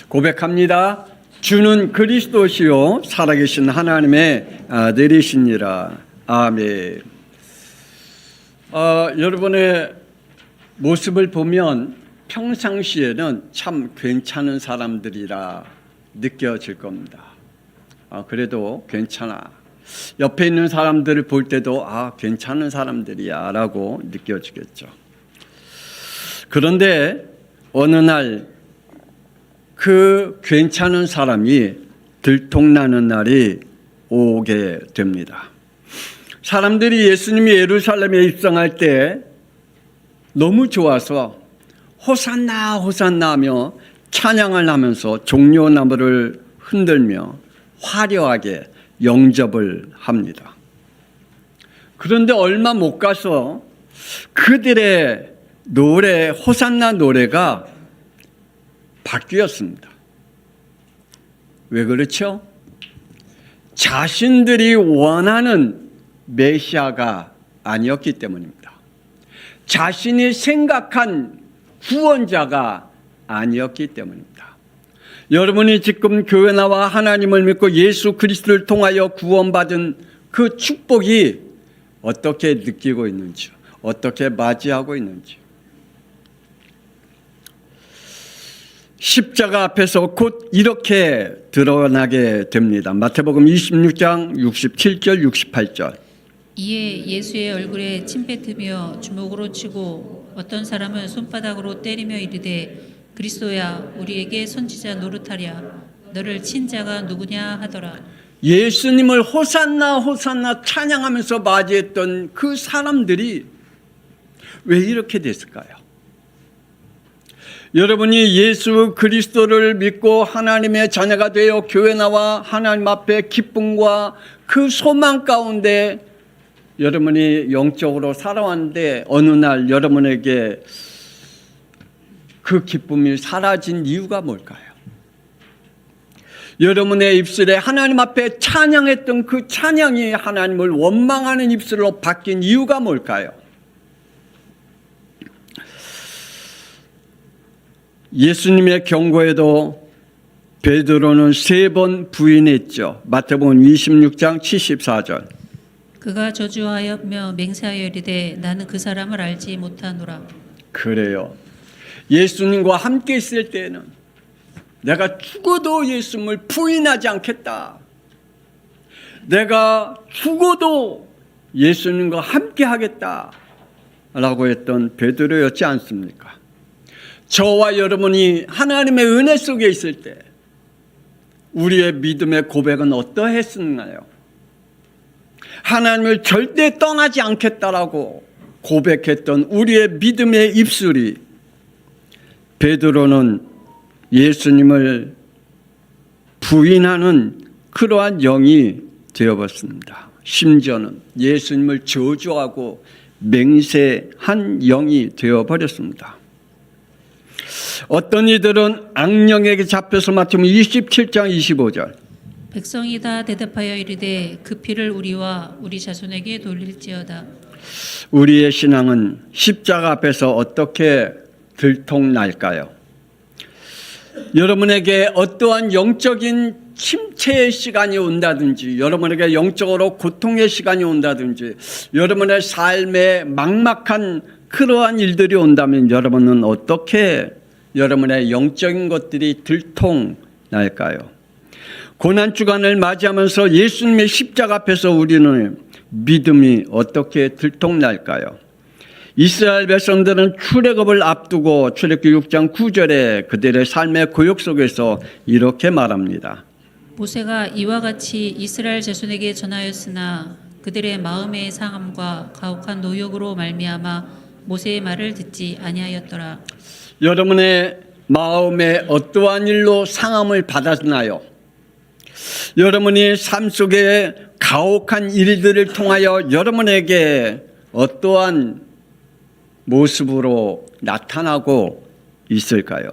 고백합니다. 주는 그리스도시요 살아계신 하나님의 아들이시니라. 아멘. 여러분의 모습을 보면 평상시에는 참 괜찮은 사람들이라 느껴질 겁니다. 그래도 괜찮아. 옆에 있는 사람들을 볼 때도 괜찮은 사람들이야 라고 느껴지겠죠. 그런데 어느 날 그 괜찮은 사람이 들통나는 날이 오게 됩니다. 사람들이 예수님이 예루살렘에 입성할 때 너무 좋아서 호산나 호산나 하며 찬양을 하면서 종려나무를 흔들며 화려하게 영접을 합니다. 그런데 얼마 못 가서 그들의 노래, 호산나 노래가 바뀌었습니다. 왜 그렇죠? 자신들이 원하는 메시아가 아니었기 때문입니다. 자신이 생각한 구원자가 아니었기 때문입니다. 여러분이 지금 교회 나와 하나님을 믿고 예수 그리스도를 통하여 구원받은 그 축복이 어떻게 느끼고 있는지, 어떻게 맞이하고 있는지. 십자가 앞에서 곧 이렇게 드러나게 됩니다. 마태복음 26장 67절 68절. 이에 예수의 얼굴에 침 뱉으며 주먹으로 치고 어떤 사람은 손바닥으로 때리며 이르되 그리스도야 우리에게 선지자 노릇하랴 너를 친 자가 누구냐 하더라. 예수님을 호산나 호산나 찬양하면서 맞이했던 그 사람들이 왜 이렇게 됐을까요? 여러분이 예수 그리스도를 믿고 하나님의 자녀가 되어 교회 나와 하나님 앞에 기쁨과 그 소망 가운데 여러분이 영적으로 살아왔는데 어느 날 여러분에게 그 기쁨이 사라진 이유가 뭘까요? 여러분의 입술에 하나님 앞에 찬양했던 그 찬양이 하나님을 원망하는 입술로 바뀐 이유가 뭘까요? 예수님의 경고에도 베드로는 3번 부인했죠. 마태복음 26장 74절. 그가 저주하였며 맹세하여 이르되 나는 그 사람을 알지 못하노라. 그래요. 예수님과 함께 있을 때는 내가 죽어도 예수님을 부인하지 않겠다. 내가 죽어도 예수님과 함께 하겠다 라고 했던 베드로였지 않습니까? 저와 여러분이 하나님의 은혜 속에 있을 때 우리의 믿음의 고백은 어떠했었나요? 하나님을 절대 떠나지 않겠다라고 고백했던 우리의 믿음의 입술이 베드로는 예수님을 부인하는 그러한 영이 되어버렸습니다. 심지어는 예수님을 저주하고 맹세한 영이 되어버렸습니다. 어떤 이들은 악령에게 잡혀서 마태복음 27장 25절. 백성이 다 대답하여 이르되 그 피를 우리와 우리 자손에게 돌릴지어다. 우리의 신앙은 십자가 앞에서 어떻게 들통날까요? 여러분에게 어떠한 영적인 침체의 시간이 온다든지 여러분에게 영적으로 고통의 시간이 온다든지 여러분의 삶에 막막한 그러한 일들이 온다면 여러분은 어떻게 여러분의 영적인 것들이 들통날까요? 고난주간을 맞이하면서 예수님의 십자가 앞에서 우리는 믿음이 어떻게 들통날까요? 이스라엘 백성들은 출애굽을 앞두고 출애굽기 6장 9절에 그들의 삶의 고역 속에서 이렇게 말합니다. 모세가 이와 같이 이스라엘 자손에게 전하였으나 그들의 마음의 상함과 가혹한 노역으로 말미암아 모세의 말을 듣지 아니하였더라. 여러분의 마음에 어떠한 일로 상함을 받았나요? 여러분이 삶 속에 가혹한 일들을 통하여 여러분에게 어떠한 모습으로 나타나고 있을까요?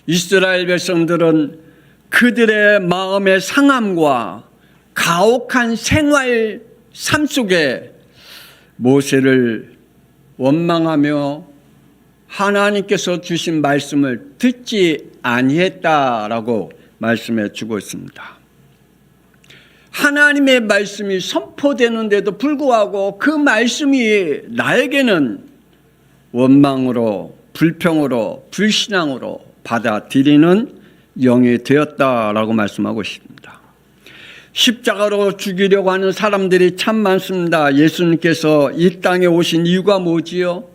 이스라엘 백성들은 그들의 마음의 상함과 가혹한 생활 삶 속에 모세를 원망하며 하나님께서 주신 말씀을 듣지 아니했다라고 말씀해 주고 있습니다. 하나님의 말씀이 선포되는데도 불구하고 그 말씀이 나에게는 원망으로, 불평으로, 불신앙으로 받아들이는 영이 되었다라고 말씀하고 있습니다. 십자가로 죽이려고 하는 사람들이 참 많습니다. 예수님께서 이 땅에 오신 이유가 뭐지요?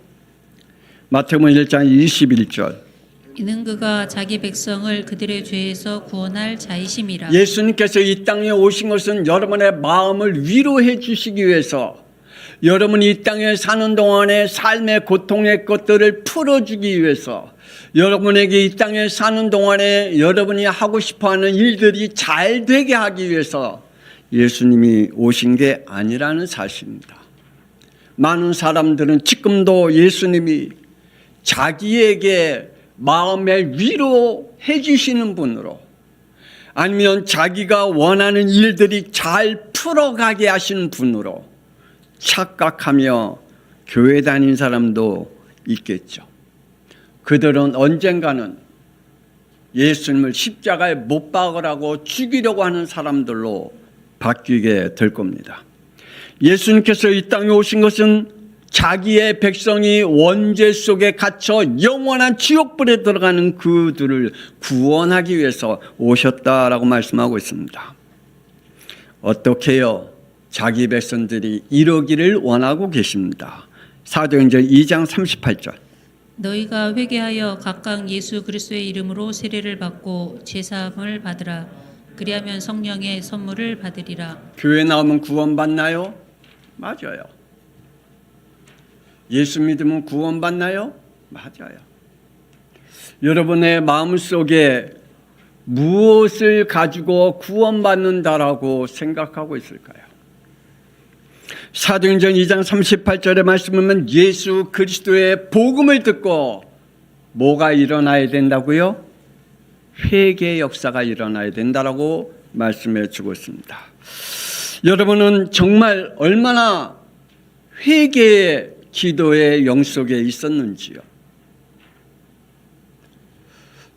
마태복음 1장 21절. 이는 그가 자기 백성을 그들의 죄에서 구원할 자이심이라. 예수님께서 이 땅에 오신 것은 여러분의 마음을 위로해 주시기 위해서, 여러분이 이 땅에 사는 동안에 삶의 고통의 것들을 풀어주기 위해서, 여러분에게 이 땅에 사는 동안에 여러분이 하고 싶어하는 일들이 잘 되게 하기 위해서 예수님이 오신 게 아니라는 사실입니다. 많은 사람들은 지금도 예수님이 자기에게 마음에 위로해 주시는 분으로, 아니면 자기가 원하는 일들이 잘 풀어가게 하시는 분으로 착각하며 교회 다닌 사람도 있겠죠. 그들은 언젠가는 예수님을 십자가에 못 박으라고 죽이려고 하는 사람들로 바뀌게 될 겁니다. 예수님께서 이 땅에 오신 것은 자기의 백성이 원죄 속에 갇혀 영원한 지옥불에 들어가는 그들을 구원하기 위해서 오셨다라고 말씀하고 있습니다. 어떻게 해요? 자기 백성들이 이루기를 원하고 계십니다. 사도행전 2장 38절. 너희가 회개하여 각각 예수 그리스도의 이름으로 세례를 받고 제사함을 받으라. 그리하면 성령의 선물을 받으리라. 교회 나오면 구원받나요? 맞아요. 예수 믿으면 구원받나요? 맞아요. 여러분의 마음속에 무엇을 가지고 구원받는다라고 생각하고 있을까요? 사도행전 2장 38절의 말씀을 보면 예수 그리스도의 복음을 듣고 뭐가 일어나야 된다고요? 회개의 역사가 일어나야 된다라고 말씀해 주고 있습니다. 여러분은 정말 얼마나 회개의 기도의 영 속에 있었는지요?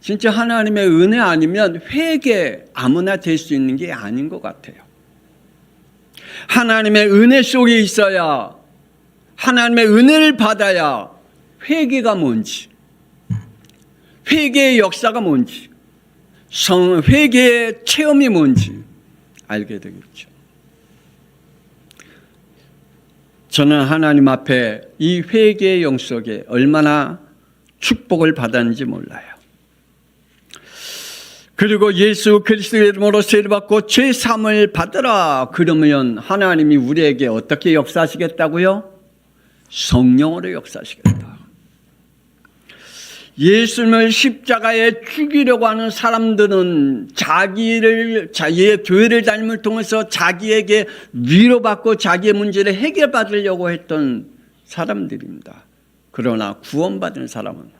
진짜 하나님의 은혜 아니면 회개 아무나 될 수 있는 게 아닌 것 같아요. 하나님의 은혜 속에 있어야, 하나님의 은혜를 받아야 회개가 뭔지, 회개의 역사가 뭔지, 회개의 체험이 뭔지 알게 되겠죠. 저는 하나님 앞에 이 회개의 영 속에 얼마나 축복을 받았는지 몰라요. 그리고 예수 그리스도의 이름으로 세례받고 죄사함을 받으라. 그러면 하나님이 우리에게 어떻게 역사하시겠다고요? 성령으로 역사하시겠다. 예수님을 십자가에 죽이려고 하는 사람들은 자기의 교회를 다님을 통해서 자기에게 위로받고 자기의 문제를 해결받으려고 했던 사람들입니다. 그러나 구원받은 사람은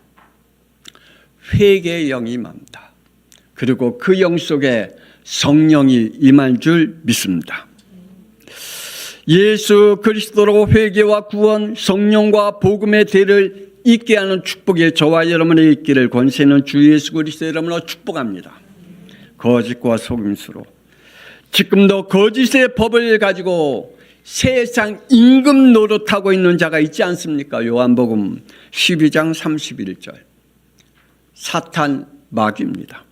회개의 영이 임합니다. 그리고 그 영 속에 성령이 임할 줄 믿습니다. 예수 그리스도로 회개와 구원, 성령과 복음의 대를 있게 하는 축복이 저와 여러분의 있기를 권세는 주 예수 그리스도의 이름으로 축복합니다. 거짓과 속임수로 지금도 거짓의 법을 가지고 세상 임금 노릇하고 있는 자가 있지 않습니까? 요한복음 12장 31절. 사탄 마귀입니다.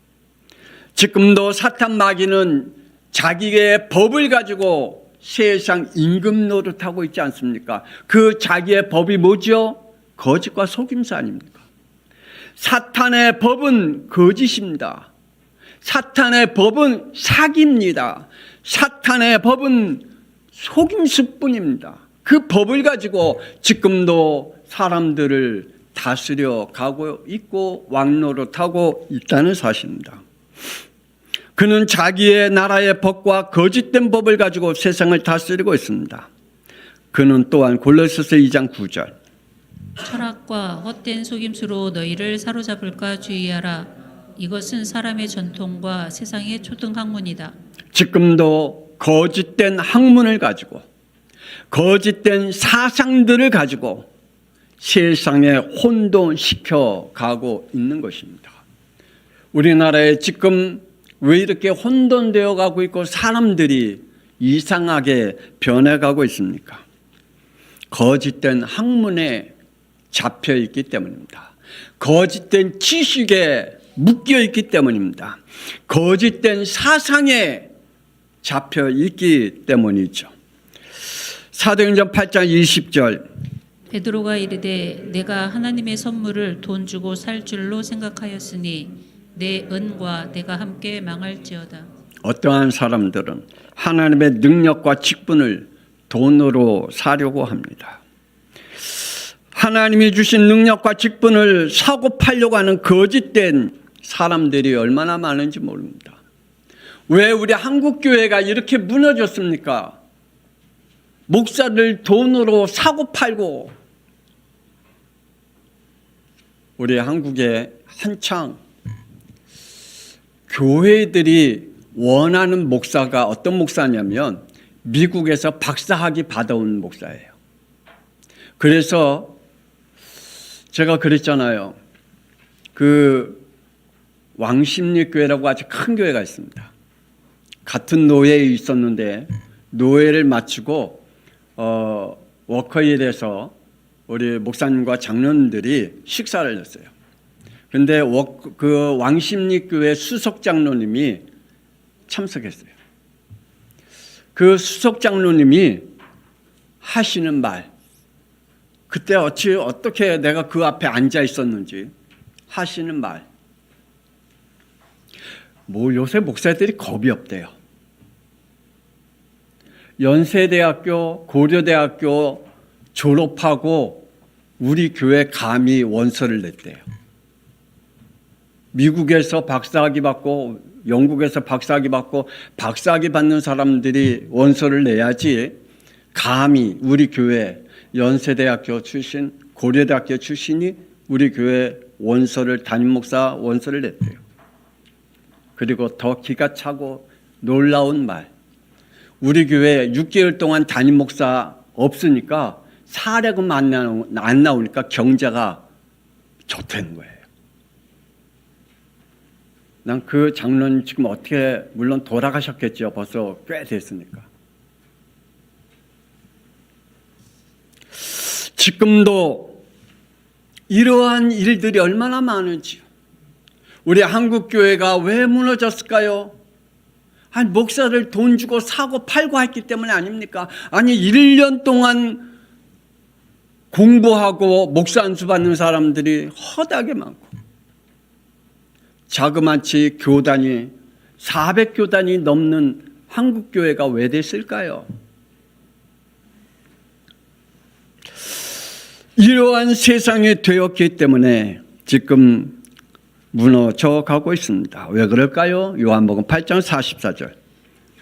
지금도 사탄 마귀는 자기의 법을 가지고 세상 임금 노릇하고 있지 않습니까? 그 자기의 법이 뭐죠? 거짓과 속임수 아닙니까? 사탄의 법은 거짓입니다. 사탄의 법은 사기입니다. 사탄의 법은 속임수뿐입니다. 그 법을 가지고 지금도 사람들을 다스려 가고 있고 왕노릇하고 있다는 사실입니다. 그는 자기의 나라의 법과 거짓된 법을 가지고 세상을 다스리고 있습니다. 그는 또한 골로새서 2장 9절. 철학과 헛된 속임수로 너희를 사로잡을까 주의하라. 이것은 사람의 전통과 세상의 초등 학문이다. 지금도 거짓된 학문을 가지고 거짓된 사상들을 가지고 세상에 혼돈시켜 가고 있는 것입니다. 우리나라에 지금 왜 이렇게 혼돈되어 가고 있고 사람들이 이상하게 변해가고 있습니까? 거짓된 학문에 잡혀 있기 때문입니다. 거짓된 지식에 묶여 있기 때문입니다. 거짓된 사상에 잡혀 있기 때문이죠. 사도행전 8장 20절 베드로가 이르되 내가 하나님의 선물을 돈 주고 살 줄로 생각하였으니 내 은과 내가 함께 망할지어다. 어떠한 사람들은 하나님의 능력과 직분을 돈으로 사려고 합니다. 하나님이 주신 능력과 직분을 사고 팔려고 하는 거짓된 사람들이 얼마나 많은지 모릅니다. 왜 우리 한국교회가 이렇게 무너졌습니까? 목사를 돈으로 사고 팔고 우리 한국에 한창 교회들이 원하는 목사가 어떤 목사냐면 미국에서 박사학위 받아온 목사예요. 그래서 제가 그랬잖아요. 그 왕십리교회라고 아주 큰 교회가 있습니다. 같은 노예에 있었는데 노예를 마치고 워커힐에서 우리 목사님과 장로님들이 식사를 했어요. 그런데 그 왕십리교회 수석장로님이 참석했어요. 그 수석장로님이 하시는 말, 그때 어떻게 내가 그 앞에 앉아 있었는지 하시는 말, 뭐 요새 목사들이 겁이 없대요. 연세대학교, 고려대학교 졸업하고 우리 교회 감히 원서를 냈대요. 미국에서 박사학위 받고 영국에서 박사학위 받고 박사학위 받는 사람들이 원서를 내야지 감히 우리 교회 연세대학교 출신, 고려대학교 출신이 우리 교회 원서를 담임 목사 원서를 냈대요. 그리고 더 기가 차고 놀라운 말, 우리 교회 6개월 동안 담임 목사 없으니까 사례금 안 나오니까 경제가 좋다는 거예요. 난 그 장로님 지금 어떻게, 물론 돌아가셨겠죠. 벌써 꽤 됐으니까. 지금도 이러한 일들이 얼마나 많은지요. 우리 한국교회가 왜 무너졌을까요? 아니, 목사를 돈 주고 사고 팔고 했기 때문에 아닙니까? 아니, 1년 동안 공부하고 목사 안수 받는 사람들이 허다하게 많고, 자그마치 교단이 400교단이 넘는 한국교회가 왜 됐을까요? 이러한 세상이 되었기 때문에 지금 무너져 가고 있습니다. 왜 그럴까요? 요한복음 8장 44절.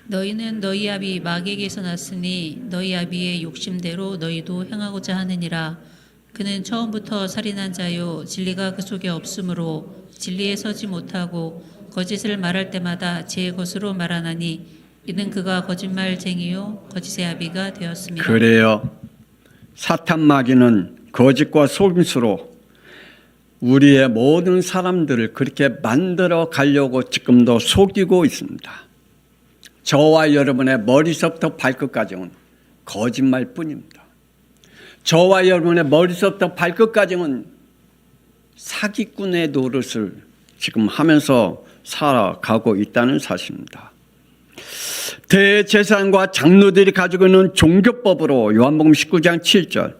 너희는 너희 아비 마귀에게서 났으니 너희 아비의 욕심대로 너희도 행하고자 하느니라. 그는 처음부터 살인한 자요 진리가 그 속에 없으므로 진리에 서지 못하고 거짓을 말할 때마다 제 것으로 말하나니 이는 그가 거짓말쟁이요 거짓의 아비가 되었습니다. 그래요. 사탄 마귀는 거짓과 속임수로 우리의 모든 사람들을 그렇게 만들어 가려고 지금도 속이고 있습니다. 저와 여러분의 머리서부터 발끝까지는 거짓말뿐입니다. 저와 여러분의 머리서부터 발끝까지는 사기꾼의 노릇을 지금 하면서 살아가고 있다는 사실입니다. 대제사장과 장로들이 가지고 있는 종교법으로 요한복음 19장 7절.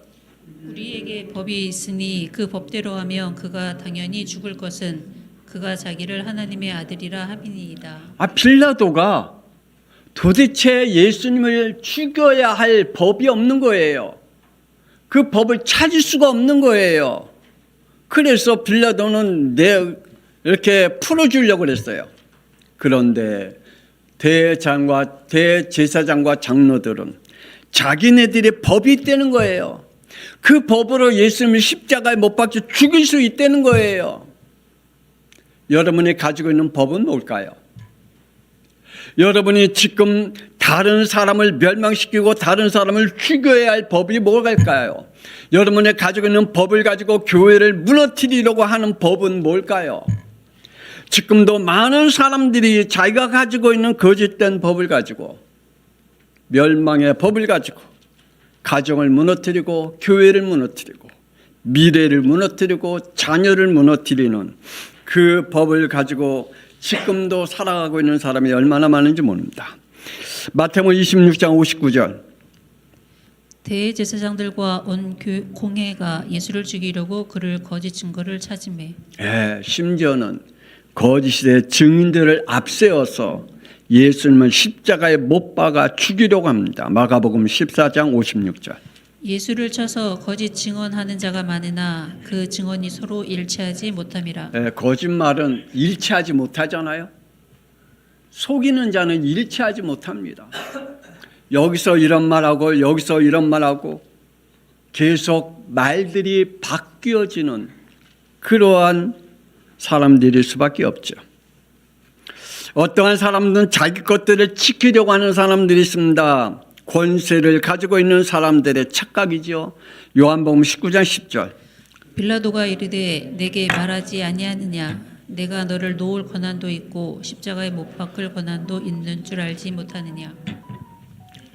우리에게 법이 있으니 그 법대로 하면 그가 당연히 죽을 것은 그가 자기를 하나님의 아들이라 함이니이다. 빌라도가 도대체 예수님을 죽여야 할 법이 없는 거예요. 그 법을 찾을 수가 없는 거예요. 그래서 빌라도는 이렇게 풀어주려고 그랬어요. 그런데 대제사장과 장로들은 자기네들의 법이 있다는 거예요. 그 법으로 예수님을 십자가에 못 박혀 죽일 수 있다는 거예요. 여러분이 가지고 있는 법은 뭘까요? 여러분이 지금 다른 사람을 멸망시키고 다른 사람을 죽여야 할 법이 뭘까요? 여러분의 가지고 있는 법을 가지고 교회를 무너뜨리려고 하는 법은 뭘까요? 지금도 많은 사람들이 자기가 가지고 있는 거짓된 법을 가지고 멸망의 법을 가지고 가정을 무너뜨리고 교회를 무너뜨리고 미래를 무너뜨리고 자녀를 무너뜨리는 그 법을 가지고 지금도 살아가고 있는 사람이 얼마나 많은지 모릅니다. 마태복음 26장 59절. 대제사장들과 온 공회가 예수를 죽이려고 그를 거짓 증거를 찾으매 심지어는 거짓의 증인들을 앞세워서 예수님을 십자가에 못 박아 죽이려고 합니다. 마가복음 14장 56절. 예수를 쳐서 거짓 증언하는 자가 많으나 그 증언이 서로 일치하지 못함이라. 거짓말은 일치하지 못하잖아요. 속이는 자는 일치하지 못합니다. 여기서 이런 말하고 여기서 이런 말하고 계속 말들이 바뀌어지는 그러한 사람들일 수밖에 없죠. 어떠한 사람들은 자기 것들을 지키려고 하는 사람들이 있습니다. 권세를 가지고 있는 사람들의 착각이죠. 요한복음 19장 10절. 빌라도가 이르되 내게 말하지 아니하느냐 내가 너를 놓을 권한도 있고 십자가에 못 박을 권한도 있는 줄 알지 못하느냐.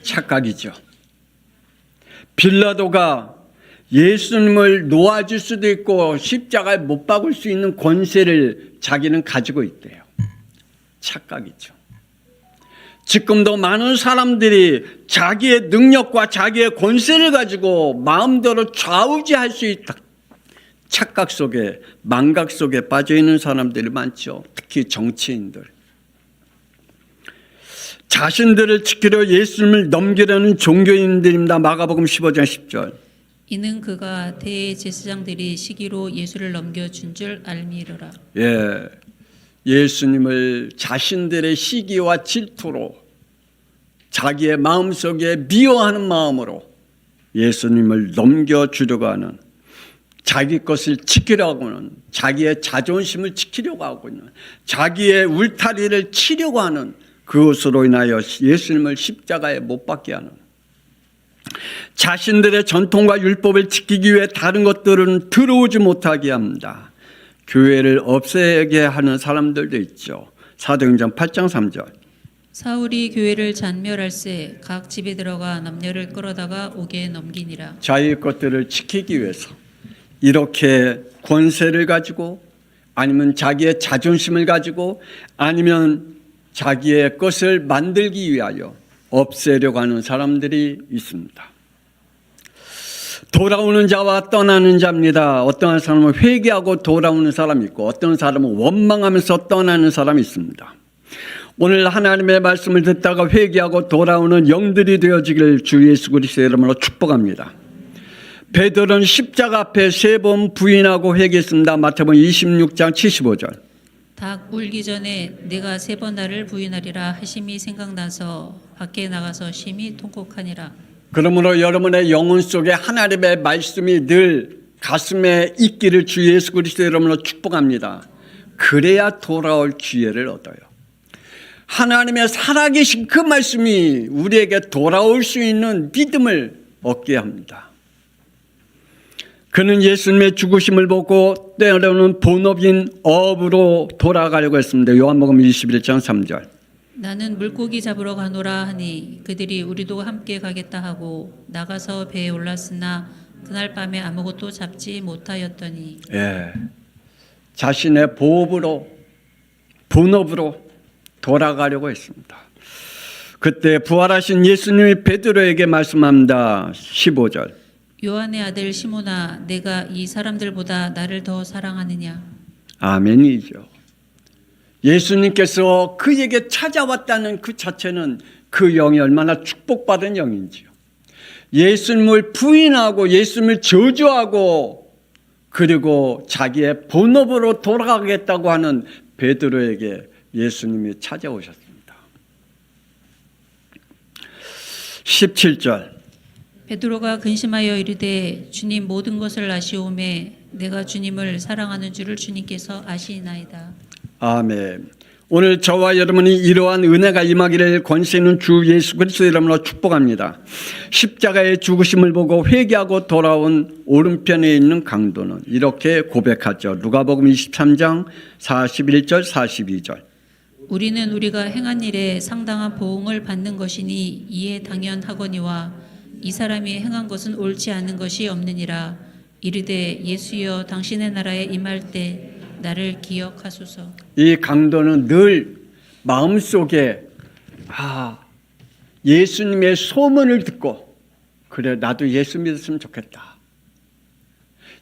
착각이죠. 빌라도가 예수님을 놓아줄 수도 있고 십자가에 못 박을 수 있는 권세를 자기는 가지고 있대요. 착각이죠. 지금도 많은 사람들이 자기의 능력과 자기의 권세를 가지고 마음대로 좌우지할 수 있다. 착각 속에 망각 속에 빠져 있는 사람들이 많죠. 특히 정치인들. 자신들을 지키려 예수님을 넘기려는 종교인들입니다. 마가복음 15장 10절. 이는 그가 대제사장들이 시기로 예수를 넘겨준 줄 알미르라. 예수님을 자신들의 시기와 질투로 자기의 마음속에 미워하는 마음으로 예수님을 넘겨주려고 하는 자기 것을 지키려고 하는 자기의 자존심을 지키려고 하고 있는 자기의 울타리를 치려고 하는 그것으로 인하여 예수님을 십자가에 못 박게 하는 자신들의 전통과 율법을 지키기 위해 다른 것들은 들어오지 못하게 합니다. 교회를 없애게 하는 사람들도 있죠. 사도행전 8장 3절. 사울이 교회를 잔멸할세 각 집에 들어가 남녀를 끌어다가 옥에 넘기니라. 자기 것들을 지키기 위해서 이렇게 권세를 가지고 아니면 자기의 자존심을 가지고 아니면 자기의 것을 만들기 위하여 없애려고 하는 사람들이 있습니다. 돌아오는 자와 떠나는 자입니다. 어떤 사람은 회개하고 돌아오는 사람이 있고 어떤 사람은 원망하면서 떠나는 사람이 있습니다. 오늘 하나님의 말씀을 듣다가 회개하고 돌아오는 영들이 되어지길 주 예수 그리스도의 이름으로 축복합니다. 베드로는 십자가 앞에 3번 부인하고 회개했습니다. 마태복음 26장 75절. 닭 울기 전에 내가 3번 나를 부인하리라 하심이 생각나서 밖에 나가서 심히 통곡하니라. 그러므로 여러분의 영혼 속에 하나님의 말씀이 늘 가슴에 있기를 주 예수 그리스도의 이름으로 축복합니다. 그래야 돌아올 기회를 얻어요. 하나님의 살아계신 그 말씀이 우리에게 돌아올 수 있는 믿음을 얻게 합니다. 그는 예수님의 죽으심을 보고 때로는 본업인 업으로 돌아가려고 했습니다. 요한복음 21장 3절. 나는 물고기 잡으러 가노라 하니 그들이 우리도 함께 가겠다 하고 나가서 배에 올랐으나 그날 밤에 아무것도 잡지 못하였더니. 자신의 보업으로 본업으로 돌아가려고 했습니다. 그때 부활하신 예수님이 베드로에게 말씀합니다. 15절. 요한의 아들 시몬아 내가 이 사람들보다 나를 더 사랑하느냐. 아멘이죠. 예수님께서 그에게 찾아왔다는 그 자체는 그 영이 얼마나 축복받은 영인지요. 예수님을 부인하고 예수님을 저주하고 그리고 자기의 본업으로 돌아가겠다고 하는 베드로에게 예수님이 찾아오셨습니다. 17절. 베드로가 근심하여 이르되 주님 모든 것을 아시오매 내가 주님을 사랑하는 줄을 주님께서 아시나이다. 아멘. 오늘 저와 여러분이 이러한 은혜가 임하기를 권세 있는 주 예수 그리스도 이름으로 축복합니다. 십자가의 죽으심을 보고 회개하고 돌아온 오른편에 있는 강도는 이렇게 고백하죠. 누가복음 23장 41절 42절. 우리는 우리가 행한 일에 상당한 보응을 받는 것이니 이에 당연하거니와 이 사람이 행한 것은 옳지 않은 것이 없느니라. 이르되 예수여 당신의 나라에 임할 때 나를 기억하소서. 이 강도는 늘 마음속에 예수님의 소문을 듣고 그래 나도 예수 믿었으면 좋겠다.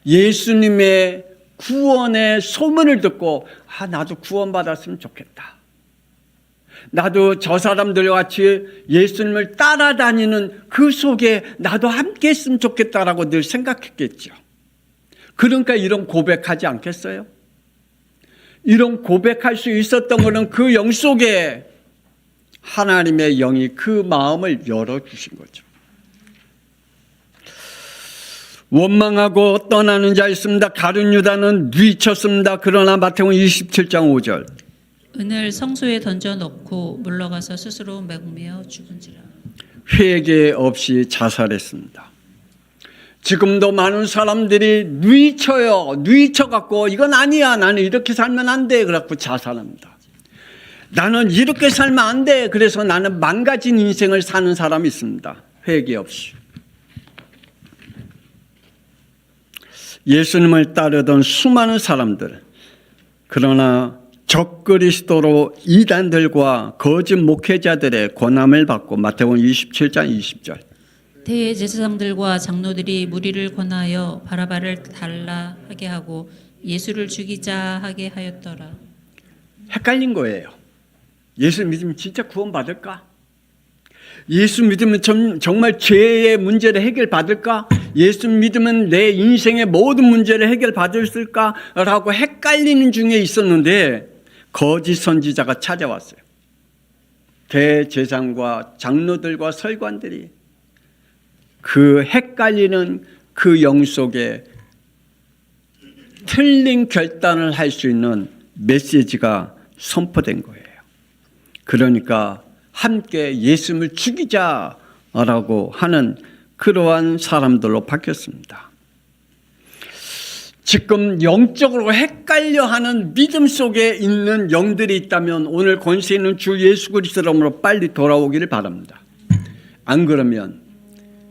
예수님의 구원의 소문을 듣고 나도 구원받았으면 좋겠다. 나도 저 사람들과 같이 예수님을 따라다니는 그 속에 나도 함께 했으면 좋겠다라고 늘 생각했겠죠. 그러니까 이런 고백하지 않겠어요? 이런 고백할 수 있었던 것은 그 영 속에 하나님의 영이 그 마음을 열어주신 거죠. 원망하고 떠나는 자 있습니다. 가룟 유다는 뉘쳤습니다. 그러나 마태복음 27장 5절. 은을 성소에 던져 넣고 물러가서 스스로 먹으며 죽은지라. 회개 없이 자살했습니다. 지금도 많은 사람들이 뉘쳐갖고 이건 아니야. 나는 이렇게 살면 안 돼. 그래갖고 자살합니다. 나는 이렇게 살면 안 돼. 그래서 나는 망가진 인생을 사는 사람이 있습니다. 회개 없이. 예수님을 따르던 수많은 사람들. 그러나 적그리스도로 이단들과 거짓 목회자들의 권함을 받고 마태복음 27장 20절. 대제사장들과 장로들이 무리를 권하여 바라바를 달라 하게 하고 예수를 죽이자 하게 하였더라. 헷갈린 거예요. 예수 믿으면 진짜 구원받을까? 예수 믿으면 정말 죄의 문제를 해결받을까? 예수 믿으면 내 인생의 모든 문제를 해결받을까? 라고 헷갈리는 중에 있었는데 거짓 선지자가 찾아왔어요. 대제사장과 장로들과 서기관들이 그 헷갈리는 그 영 속에 틀린 결단을 할 수 있는 메시지가 선포된 거예요. 그러니까 함께 예수님을 죽이자라고 하는 그러한 사람들로 바뀌었습니다. 지금 영적으로 헷갈려하는 믿음 속에 있는 영들이 있다면 오늘 권세 있는 주 예수 그리스도 이름으로 빨리 돌아오기를 바랍니다. 안 그러면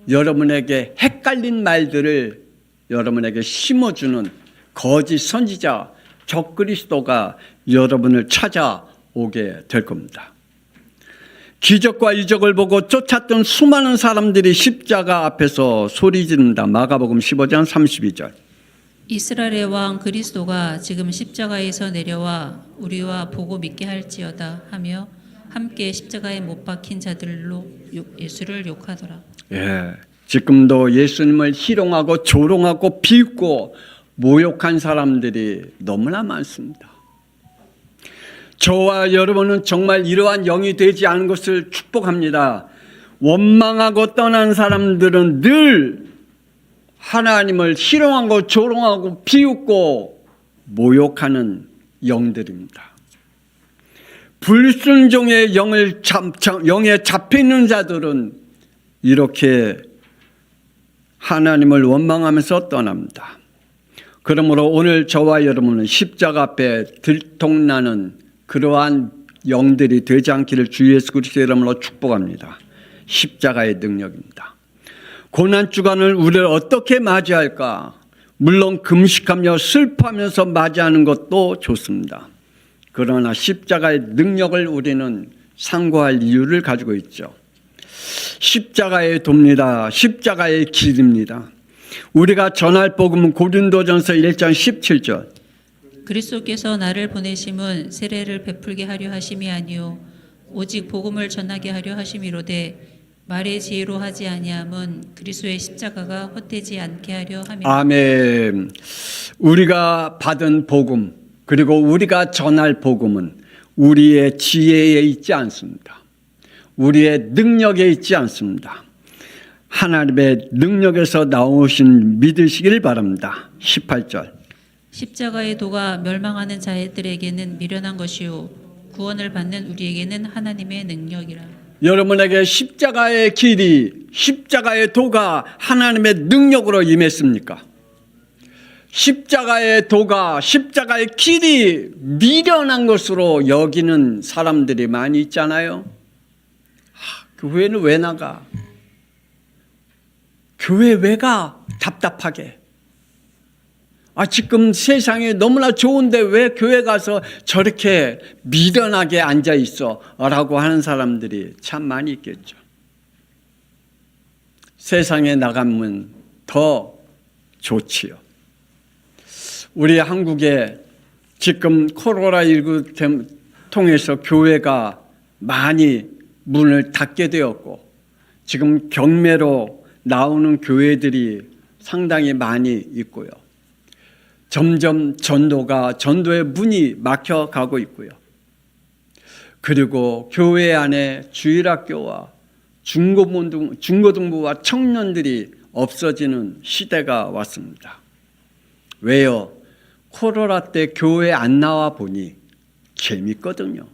여러분에게 헷갈린 말들을 여러분에게 심어주는 거짓 선지자 적그리스도가 여러분을 찾아오게 될 겁니다. 기적과 이적을 보고 쫓았던 수많은 사람들이 십자가 앞에서 소리 지른다. 마가복음 15장 32절. 이스라엘의 왕 그리스도가 지금 십자가에서 내려와 우리와 보고 믿게 할지어다 하며 함께 십자가에 못 박힌 자들로 예수를 욕하더라. 지금도 예수님을 희롱하고 조롱하고 비웃고 모욕한 사람들이 너무나 많습니다. 저와 여러분은 정말 이러한 영이 되지 않은 것을 축복합니다. 원망하고 떠난 사람들은 늘 하나님을 희롱하고 조롱하고 비웃고 모욕하는 영들입니다. 불순종의 영에 잡혀있는 자들은 이렇게 하나님을 원망하면서 떠납니다. 그러므로 오늘 저와 여러분은 십자가 앞에 들통나는 그러한 영들이 되지 않기를 주 예수 그리스도의 이름으로 축복합니다. 십자가의 능력입니다. 고난주간을 우리를 어떻게 맞이할까? 물론 금식하며 슬퍼하면서 맞이하는 것도 좋습니다. 그러나 십자가의 능력을 우리는 상고할 이유를 가지고 있죠. 십자가의 도입니다. 십자가의 길입니다. 우리가 전할 복음은 고린도전서 1장 17절. 그리스도께서 나를 보내심은 세례를 베풀게 하려 하심이 아니요 오직 복음을 전하게 하려 하심이로되 말의 지혜로 하지 아니함은 그리스도의 십자가가 헛되지 않게 하려 함이라. 아멘. 우리가 받은 복음 그리고 우리가 전할 복음은 우리의 지혜에 있지 않습니다. 우리의 능력에 있지 않습니다. 하나님의 능력에서 나오신 믿으시길 바랍니다. 18절. 십자가의 도가 멸망하는 자들에게는 미련한 것이요 구원을 받는 우리에게는 하나님의 능력이라. 여러분에게 십자가의 길이, 십자가의 도가 하나님의 능력으로 임했습니까? 십자가의 도가, 십자가의 길이 미련한 것으로 여기는 사람들이 많이 있잖아요. 교회는 왜 나가? 교회 왜 가? 답답하게. 지금 세상이 너무나 좋은데 왜 교회 가서 저렇게 미련하게 앉아 있어? 라고 하는 사람들이 참 많이 있겠죠. 세상에 나가면 더 좋지요. 우리 한국에 지금 코로나19 통해서 교회가 많이 문을 닫게 되었고 지금 경매로 나오는 교회들이 상당히 많이 있고요. 점점 전도의 문이 막혀가고 있고요. 그리고 교회 안에 주일학교와 중고등부와 청년들이 없어지는 시대가 왔습니다. 왜요? 코로나 때 교회 안 나와 보니 재밌거든요.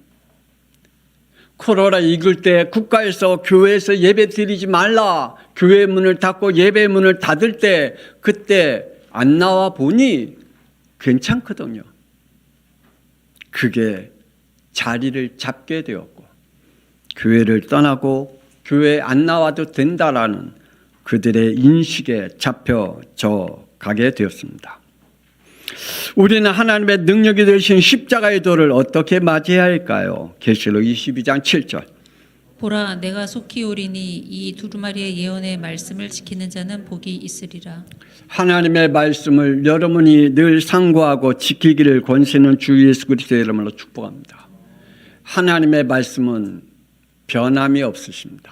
코로나 이길 때 국가에서 교회에서 예배 드리지 말라, 교회 문을 닫고 예배 문을 닫을 때 그때 안 나와 보니 괜찮거든요. 그게 자리를 잡게 되었고 교회를 떠나고 교회 안 나와도 된다라는 그들의 인식에 잡혀져 가게 되었습니다. 우리는 하나님의 능력이 되신 십자가의 도를 어떻게 맞이해야 할까요? 계시록 22장 7절. 보라, 내가 속히 오리니 이 두루마리의 예언의 말씀을 지키는 자는 복이 있으리라. 하나님의 말씀을 여러분이 늘 상고하고 지키기를 권세는 주 예수 그리스도의 이름으로 축복합니다. 하나님의 말씀은 변함이 없으십니다.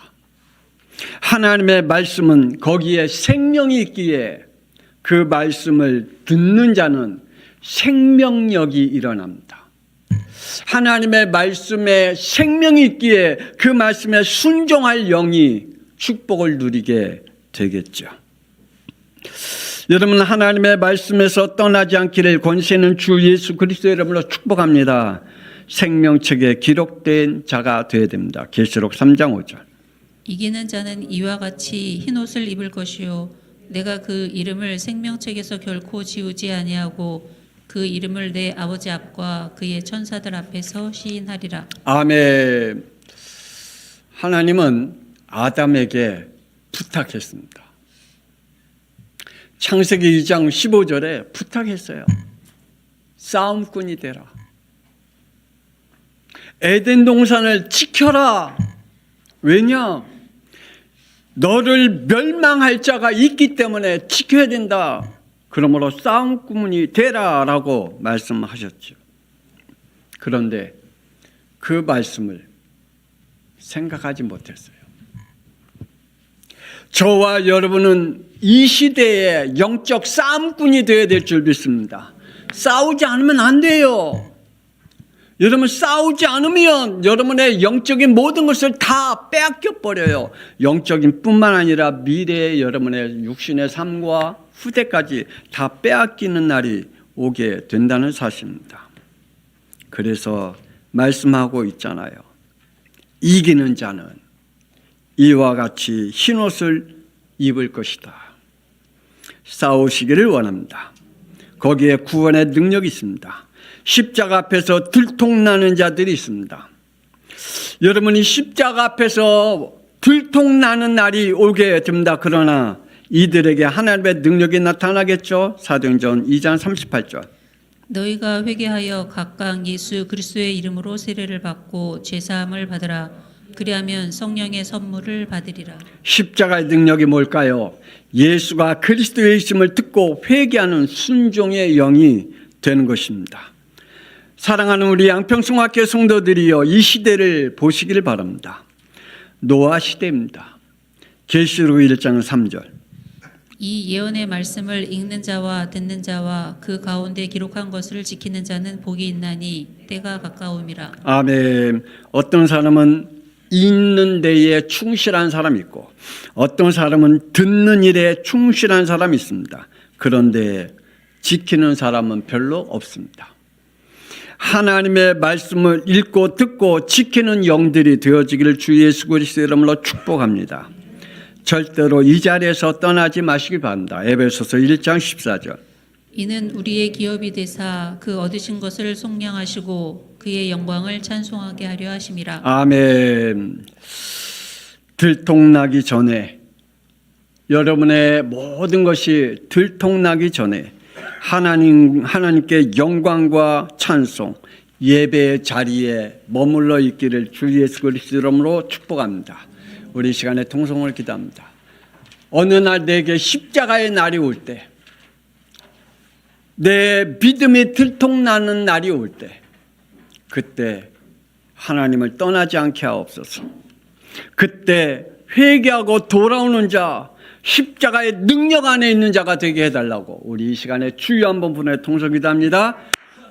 하나님의 말씀은 거기에 생명이 있기에 그 말씀을 듣는 자는 생명력이 일어납니다. 하나님의 말씀에 생명이 있기에 그 말씀에 순종할 영이 축복을 누리게 되겠죠. 여러분, 하나님의 말씀에서 떠나지 않기를 권세는 주 예수 그리스도의 이름으로 축복합니다. 생명책에 기록된 자가 되어야 됩니다. 계시록 3장 5절. 이기는 자는 이와 같이 흰옷을 입을 것이요 내가 그 이름을 생명책에서 결코 지우지 아니하고 그 이름을 내 아버지 앞과 그의 천사들 앞에서 시인하리라. 아멘. 하나님은 아담에게 부탁했습니다. 창세기 2장 15절에 부탁했어요. 싸움꾼이 되라. 에덴 동산을 지켜라. 왜냐? 너를 멸망할 자가 있기 때문에 지켜야 된다. 그러므로 싸움꾼이 되라라고 말씀하셨죠. 그런데 그 말씀을 생각하지 못했어요. 저와 여러분은 이 시대에 영적 싸움꾼이 되어야 될 줄 믿습니다. 싸우지 않으면 안 돼요. 여러분, 싸우지 않으면 여러분의 영적인 모든 것을 다 빼앗겨 버려요. 영적인 뿐만 아니라 미래의 여러분의 육신의 삶과 후대까지 다 빼앗기는 날이 오게 된다는 사실입니다. 그래서 말씀하고 있잖아요. 이기는 자는 이와 같이 흰옷을 입을 것이다. 싸우시기를 원합니다. 거기에 구원의 능력이 있습니다. 십자가 앞에서 들통나는 자들이 있습니다. 여러분이 십자가 앞에서 들통나는 날이 오게 됩니다. 그러나 이들에게 하나님의 능력이 나타나겠죠. 사도행전 2장 38절. 너희가 회개하여 각각 예수 그리스도의 이름으로 세례를 받고 제사함을 받으라. 그리하면 성령의 선물을 받으리라. 십자가의 능력이 뭘까요? 예수가 그리스도의 있음을 듣고 회개하는 순종의 영이 되는 것입니다. 사랑하는 우리 양평성학교 성도들이여, 이 시대를 보시기를 바랍니다. 노아 시대입니다. 계시록 1장 3절. 이 예언의 말씀을 읽는 자와 듣는 자와 그 가운데 기록한 것을 지키는 자는 복이 있나니 때가 가까움이라. 아멘. 어떤 사람은 읽는 데에 충실한 사람이 있고 어떤 사람은 듣는 일에 충실한 사람이 있습니다. 그런데 지키는 사람은 별로 없습니다. 하나님의 말씀을 읽고 듣고 지키는 영들이 되어지기를 주 예수 그리스도의 이름으로 축복합니다. 절대로 이 자리에서 떠나지 마시기 바랍니다. 에베소서 1장 14절. 이는 우리의 기업이 되사 그 얻으신 것을 속량하시고 그의 영광을 찬송하게 하려 하심이라. 아멘. 들통나기 전에, 여러분의 모든 것이 들통나기 전에 하나님께 영광과 찬송, 예배의 자리에 머물러 있기를 주 예수 그리스도 이름으로 축복합니다. 우리 시간에 통성을 기도합니다. 어느 날 내게 십자가의 날이 올 때, 내 믿음이 들통나는 날이 올 때, 그때 하나님을 떠나지 않게 하옵소서. 그때 회개하고 돌아오는 자, 십자가의 능력 안에 있는 자가 되게 해달라고 우리 이 시간에 주여 한번 보내 통성 기도합니다.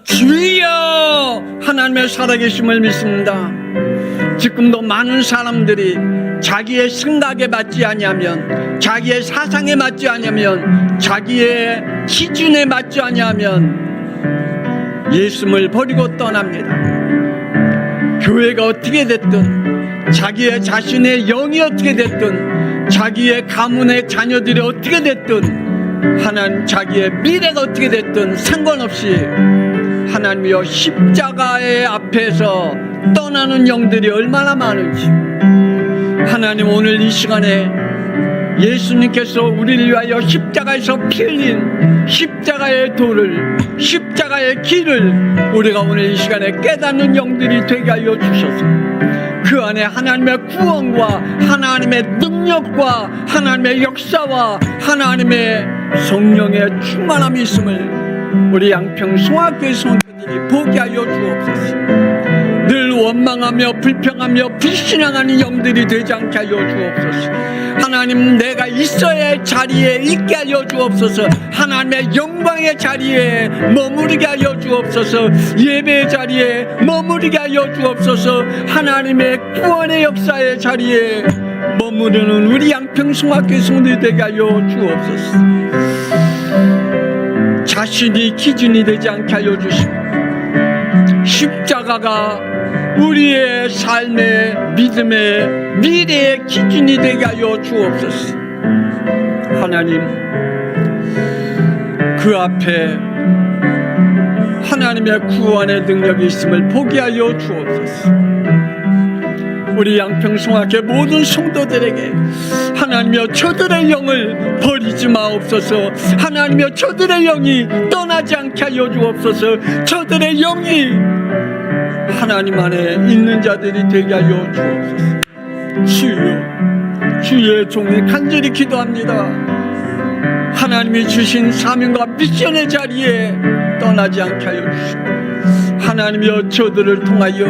주여! 하나님의 살아계심을 믿습니다. 지금도 많은 사람들이 자기의 생각에 맞지 아니하면, 자기의 사상에 맞지 아니하면, 자기의 기준에 맞지 아니하면 예수를 버리고 떠납니다. 교회가 어떻게 됐든, 자기의 자신의 영이 어떻게 됐든, 자기의 가문의 자녀들이 어떻게 됐든, 하나님 자기의 미래가 어떻게 됐든 상관없이 하나님이여 십자가의 앞에서 떠나는 영들이 얼마나 많은지, 하나님 오늘 이 시간에 예수님께서 우리를 위하여 십자가에서 피 흘린 십자가의 도를, 십자가의 길을 우리가 오늘 이 시간에 깨닫는 영들이 되게 하여 주셔서 그 안에 하나님의 구원과 하나님의 능력과 하나님의 역사와 하나님의 성령의 충만함이 있음을 우리 양평 송악교회 성도들이 보게 하여 주옵소서. 늘 원망하며 불평하며 불신앙하는 영들이 되지 않게 하여 주옵소서. 하나님, 내가 있어야 할 자리에 있게 하여 주옵소서. 하나님의 영광의 자리에 머무르게 하여 주옵소서. 예배의 자리에 머무르게 하여 주옵소서. 하나님의 구원의 역사의 자리에 머무르는 우리 양평송학교 성도들이 되게 하여 주옵소서. 자신이 기준이 되지 않게 하여 주시고, 십자가가 우리의 삶의 믿음의 미래의 기준이 되게 하여 주옵소서. 하나님, 그 앞에 하나님의 구원의 능력이 있음을 보게 하여 주옵소서. 우리 양평송학교 모든 성도들에게 하나님이여 저들의 영을 버리지 마옵소서. 하나님이여 저들의 영이 떠나지 않게 하여 주옵소서. 저들의 영이 하나님 안에 있는 자들이 되게 하여 주옵소서. 주여, 주의 종이 간절히 기도합니다. 하나님이 주신 사명과 미션의 자리에 떠나지 않게 하여 주시고, 하나님이여 저들을 통하여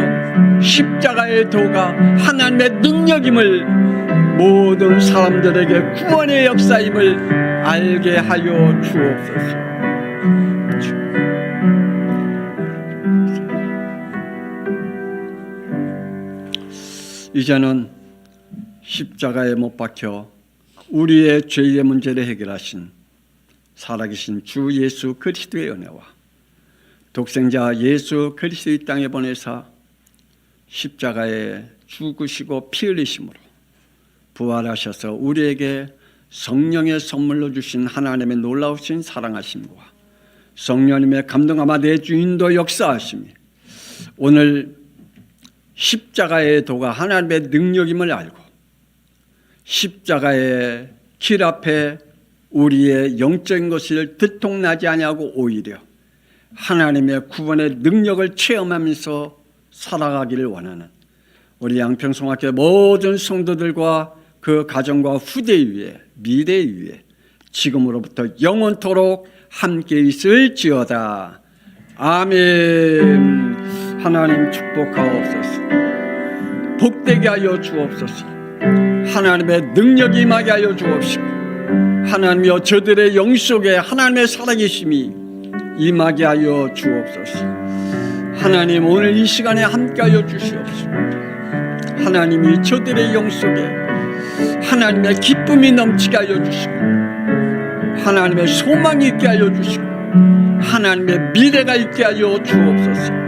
십자가의 도가 하나님의 능력임을, 모든 사람들에게 구원의 역사임을 알게 하여 주옵소서. 이제는 십자가에 못 박혀 우리의 죄의 문제를 해결하신 살아계신 주 예수 그리스도의 은혜와 독생자 예수 그리스도 이 땅에 보내사 십자가에 죽으시고 피 흘리심으로 부활하셔서 우리에게 성령의 선물로 주신 하나님의 놀라우신 사랑하심과 성령님의 감동하마 내주 인도 역사하심이 오늘 십자가의 도가 하나님의 능력임을 알고 십자가의 길 앞에 우리의 영적인 것을 들통나지 아니하고 오히려 하나님의 구원의 능력을 체험하면서 살아가기를 원하는 우리 양평송학교 모든 성도들과 그 가정과 후대 위에 미래 위에 지금으로부터 영원토록 함께 있을지어다. 아멘. 하나님 축복하옵소서. 복되게 하여 주옵소서. 하나님의 능력이 임하게 하여 주옵시고, 하나님이여 저들의 영 속에 하나님의 살아계심이 임하게 하여 주옵소서. 하나님 오늘 이 시간에 함께 하여 주시옵소서. 하나님이 저들의 영 속에 하나님의 기쁨이 넘치게 하여 주시고, 하나님의 소망이 있게 하여 주시고, 하나님의 미래가 있게 하여 주옵소서.